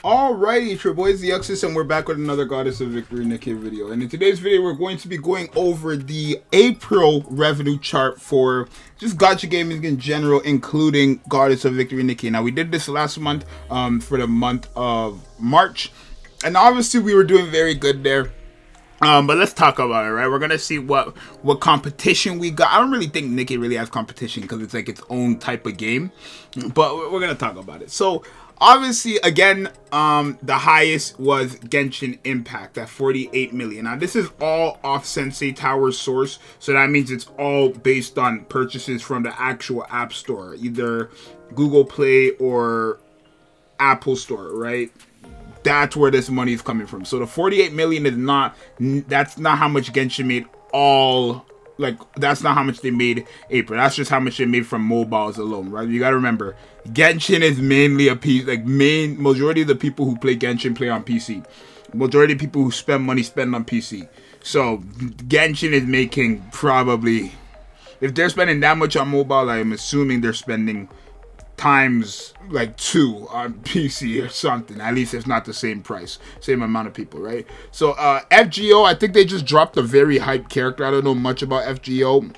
Alrighty, it's your boy Zxous, and we're back with another Goddess of Victory Nikkei video. And in today's video, we're going to be going over the April revenue chart for just gacha gaming in general, including Goddess of Victory Nikkei. Now, we did this last month for the month of March, and obviously we were doing very good there. But let's talk about it, right? We're gonna see what competition we got. I don't really think Nikkei really has competition because it's like its own type of game, but we're gonna talk about it. So obviously, again, the highest was Genshin Impact at 48 million. Now this is all off Sensei Tower's source, so that means it's all based on purchases from the actual App Store, either Google Play or Apple Store, right? That's where this money is coming from. So the 48 million is that's not how much Genshin made that's not how much they made April. That's just how much they made from mobiles alone, right? You gotta remember, Genshin is mainly a piece, majority of the people who play Genshin play on PC. Majority of people who spend money spend on PC. So Genshin is making probably, if they're spending that much on mobile, I'm assuming they're spending times like 2 on PC or something. At least it's not the same price, same amount of people, right? So FGO, I think they just dropped a very hyped character. I don't know much about FGO.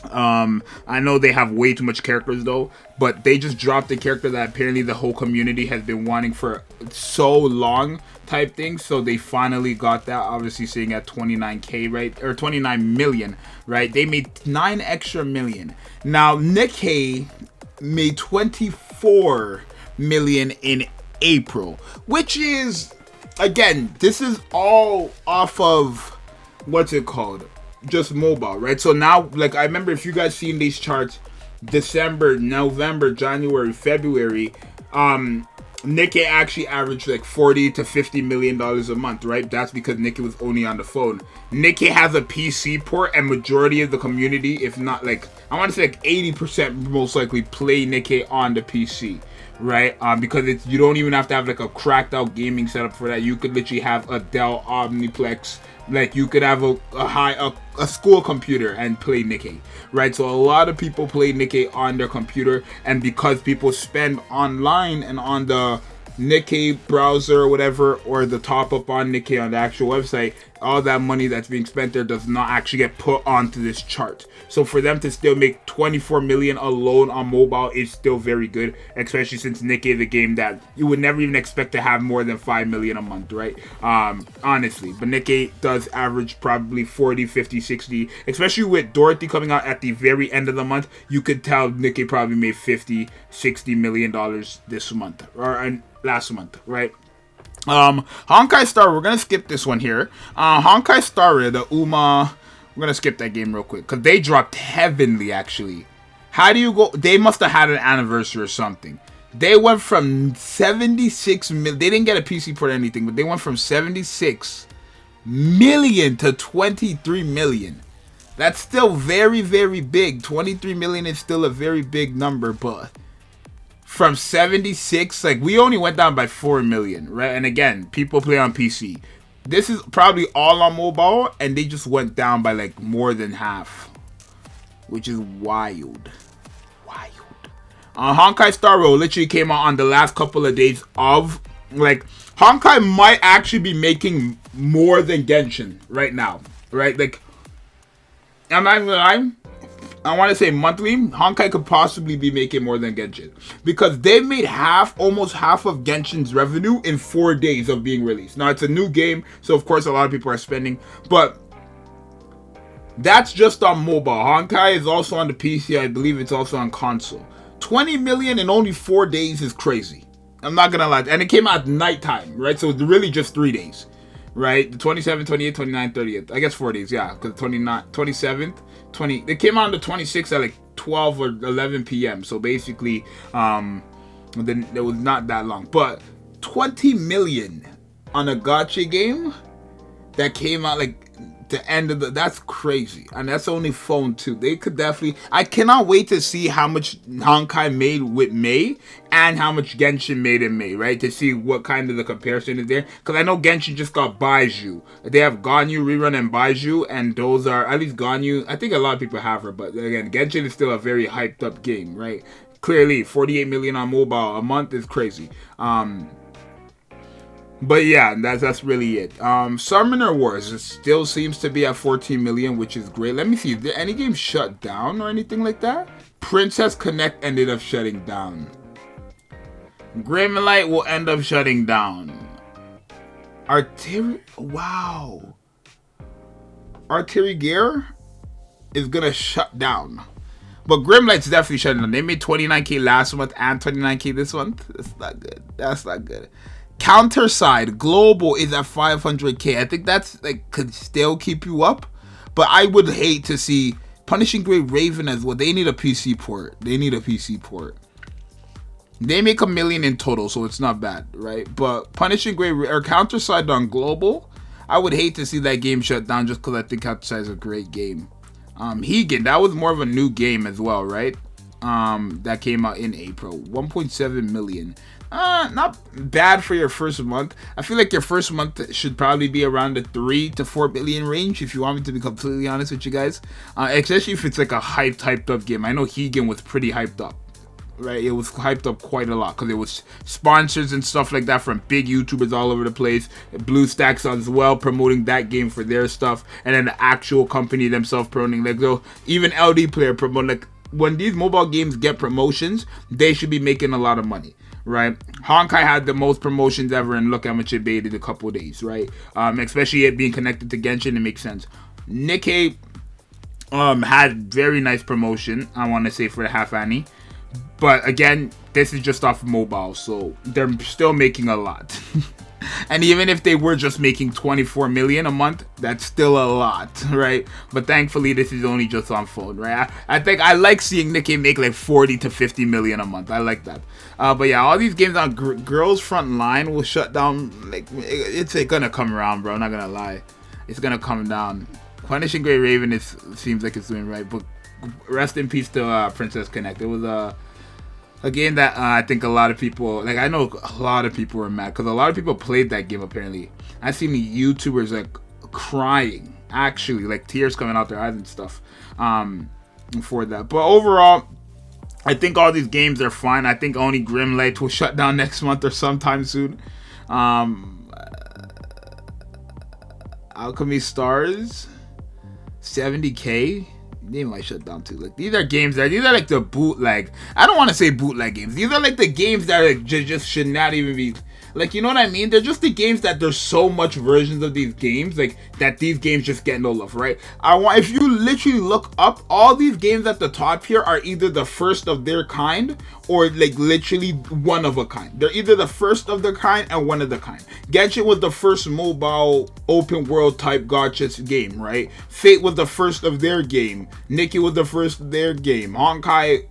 I know they have way too much characters though, but they just dropped a character that apparently the whole community has been wanting for so long, type thing. So they finally got that, obviously sitting at 29k, right? Or 29 million, right? They made 9 extra million. Now Nikkei made 24 million in April, which is, again, this is all off of, what's it called, just mobile, right? So now, like, I remember, if you guys seen these charts, December, November, January, February, Nikkei actually averaged like 40 to 50 million dollars a month, right? That's because Nikkei was only on the phone. Nikkei has a PC port, and majority of the community, if not like, I want to say like 80% most likely play Nikkei on the PC, right? Because you don't even have to have like a cracked out gaming setup for that. You could literally have a Dell Omniplex. Like, you could have a school computer and play Nikkei, right? So a lot of people play Nikkei on their computer, and because people spend online and on the Nikkei browser or whatever, or the top up on Nikkei on the actual website, all that money that's being spent there does not actually get put onto this chart. So for them to still make 24 million alone on mobile is still very good, especially since Nikkei is a game that you would never even expect to have more than 5 million a month, right? Honestly, but Nikkei does average probably 40, 50, 60, especially with Dorothy coming out at the very end of the month. You could tell Nikkei probably made 50, 60 million dollars this month, or last month, right? Honkai Star, we're gonna skip this one here. Honkai Star, the Uma, we're gonna skip that game real quick because they dropped heavenly. Actually, how do you go? They must have had an anniversary or something. They went from 76 million. They didn't get a PC port or anything, but they went from 76 million to 23 million. That's still very, very big. 23 million is still a very big number, but from 76, like, we only went down by 4 million, right? And again, people play on PC. This is probably all on mobile, and they just went down by like more than half, which is wild. Honkai Star Rail literally came out on the last couple of days of, like, Honkai might actually be making more than Genshin right now, right? Like, I'm not even gonna lie, I want to say monthly, Honkai could possibly be making more than Genshin, because they made almost half of Genshin's revenue in 4 days of being released. Now, it's a new game, so of course a lot of people are spending, but that's just on mobile. Honkai is also on the PC. I believe it's also on console. 20 million in only 4 days is crazy. I'm not gonna lie. And it came out at nighttime, right? So it's really just 3 days, right? The 27th, 28th, 29th, 30th. I guess 4 days, yeah. Because 27th, it came out on the 26th at like 12 or 11 p.m. So basically, then it was not that long. But 20 million on a gacha game that came out like the end of that's crazy. And that's only phone too. They could definitely, I cannot wait to see how much Honkai made with May and how much Genshin made in May, right? To see what kind of the comparison is there. Because I know Genshin just got Baiju. They have Ganyu, Rerun, and Baiju, and those are, at least Ganyu, I think a lot of people have her, but again, Genshin is still a very hyped up game, right? Clearly, 48 million on mobile a month is crazy. But yeah, that's really it. Summoner Wars, it still seems to be at 14 million, which is great. Let me see, did any game shut down or anything like that? Princess Connect ended up shutting down. Grimlight will end up shutting down. Wow. Artillery Gear is gonna shut down. But Grimlight's definitely shutting down. They made 29k last month and 29k this month. That's not good. That's not good. Counterside Global is at 500k. I think that's like could still keep you up. But I would hate to see Punishing Great Raven as well. They need a PC port. They need a PC port. They make $1 million in total, so it's not bad, right? But Punishing Great or Counterside on Global, I would hate to see that game shut down just because I think Counterside is a great game. Hegan, that was more of a new game as well, right? That came out in April. 1.7 million. Not bad for your first month. I feel like your first month should probably be around the 3 to 4 billion range, if you want me to be completely honest with you guys. Especially if it's like a hyped up game. I know Hegan was pretty hyped up. Right, it was hyped up quite a lot because it was sponsors and stuff like that from big YouTubers all over the place. BlueStacks as well promoting that game for their stuff, and then the actual company themselves promoting. Like, so even LD Player promoting. Like, when these mobile games get promotions, they should be making a lot of money, right? Honkai had the most promotions ever, and look how much it made in a couple of days, right? Especially it being connected to Genshin, it makes sense. Nikke had very nice promotion, I want to say, for the half annie. But again, this is just off mobile, so they're still making a lot. And even if they were just making 24 million a month, that's still a lot, right? But thankfully, this is only just on phone, right? I think I like seeing Nikke make like 40 to 50 million a month. I like that. But yeah, all these games on Girls Front Line will shut down. Like, it's gonna come around, bro. I'm not gonna lie. It's gonna come down. Punishing Great Raven seems like it's doing right, but rest in peace to Princess Connect. It was a game that I think a lot of people, like, I know a lot of people were mad because a lot of people played that game apparently. I've seen YouTubers like crying, actually, like tears coming out their eyes and stuff for that. But overall, I think all these games are fine. I think only Grimlight will shut down next month or sometime soon. Alchemy Stars, 70k. They might shut down too. Like, these are games that these are like the bootleg. I don't want to say bootleg games. These are like the games that are just should not even be, like, you know what I mean? They're just the games that there's so much versions of these games, like, that these games just get no love, right? If you literally look up, all these games at the top here are either the first of their kind or like literally one of a kind. They're either the first of their kind and one of the kind. Genshin was the first mobile open world type gacha game, right? Fate was the first of their game. Nikke was the first of their game. Honkai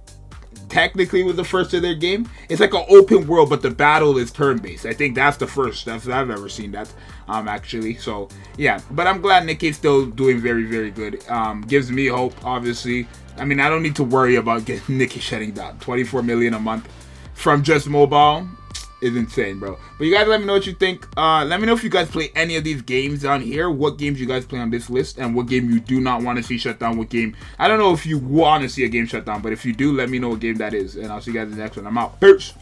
technically was the first of their game. It's like an open world, but the battle is turn-based. I think that's the first I've ever seen that, actually. So yeah, but I'm glad Nikke's still doing very, very good. Gives me hope, obviously. I mean, I don't need to worry about getting Nikke shutting down. 24 million a month from just mobile is insane, bro. But you guys let me know what you think. Let me know if you guys play any of these games down here, what games you guys play on this list, and what game you do not want to see shut down. What game, I don't know if you want to see a game shut down, but if you do, let me know what game that is, and I'll see you guys in the next one. I'm out. Peace.